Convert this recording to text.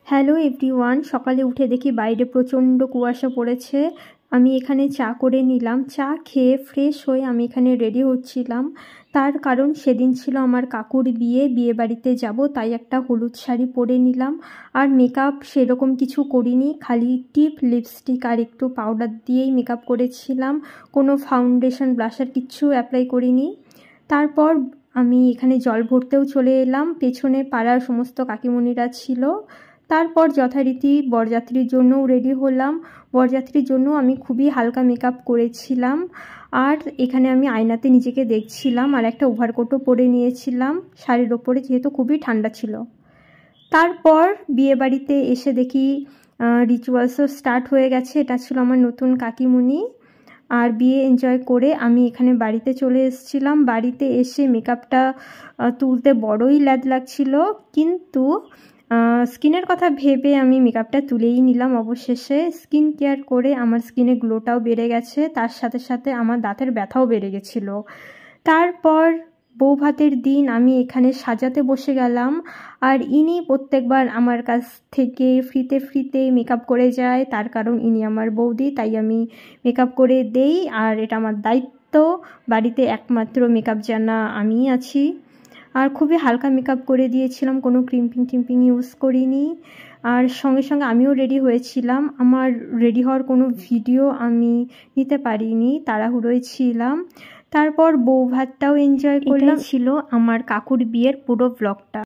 Hello everyone, সকালে উঠে দেখি বাইরে প্রচণ্ড কুয়াশা পড়েছে। আমি এখানে চা করে নিলাম। চা খেয়ে ফ্রেশ হয়ে আমি এখানে রেডি হচ্ছিলাম। তার কারণ সেদিন ছিল আমার কাকুর বিয়ে বাড়িতে যাব, তাই একটা হলুদ শাড়ি পরে নিলাম। আর মেকআপ সেরকম কিছু করিনি, খালি টিপ, লিপস্টিক আর একটু পাউডার দিয়েই মেকআপ করেছিলাম। কোনো ফাউন্ডেশন, ব্লাশার কিচ্ছু অ্যাপ্লাই করিনি। তারপর আমি এখানে জল ভরতেও চলে এলাম। পেছনে পাড়ার সমস্ত কাকিমণিরা ছিল। তারপর যথারীতি বরযাত্রীর জন্যও রেডি হলাম। বরযাত্রীর জন্য আমি খুবই হালকা মেকআপ করেছিলাম। আর এখানে আমি আয়নাতে নিজেকে দেখছিলাম আর একটা ওভারকোটও পরে নিয়েছিলাম শাড়ির ওপরে, যেহেতু খুবই ঠান্ডা ছিল। তারপর বিয়েবাড়িতে এসে দেখি রিচুয়ালসও স্টার্ট হয়ে গেছে। এটা ছিল আমার নতুন কাকিমুনি। আর বিয়ে এনজয় করে আমি এখানে বাড়িতে চলে এসেছিলাম। বাড়িতে এসে মেকআপটা তুলতে বড়ই ল্যাদ লাগছিল, কিন্তু স্কিনের কথা ভেবে আমি মেকআপটা তুলেই নিলাম। অবশেষে স্কিন কেয়ার করে আমার স্কিনে গ্লোটাও বেড়ে গেছে, তার সাথে সাথে আমার দাঁতের ব্যথাও বেড়ে গেছিলো। তারপর বৌভাতের দিন আমি এখানে সাজাতে বসে গেলাম। আর ইনি প্রত্যেকবার আমার কাছ থেকে ফ্রিতে মেকআপ করে যায়, তার কারণ ইনি আমার বৌদি, তাই আমি মেকআপ করে দেই। আর এটা আমার দায়িত্ব, বাড়িতে একমাত্র মেকআপ জানা আমিই আছি। আর খুবই হালকা মেকআপ করে দিয়েছিলাম, কোনো ক্রিম্পিং ইউজ করিনি। আর সঙ্গে সঙ্গে আমিও রেডি হয়েছিলাম। আমার রেডি হওয়ার কোনো ভিডিও আমি নিতে পারিনি, তাড়াহুড়োয় ছিলাম। তারপর বৌভাতটাও এনজয় করলাম। ছিল আমার কাকুর বিয়ের পুরো ব্লগটা।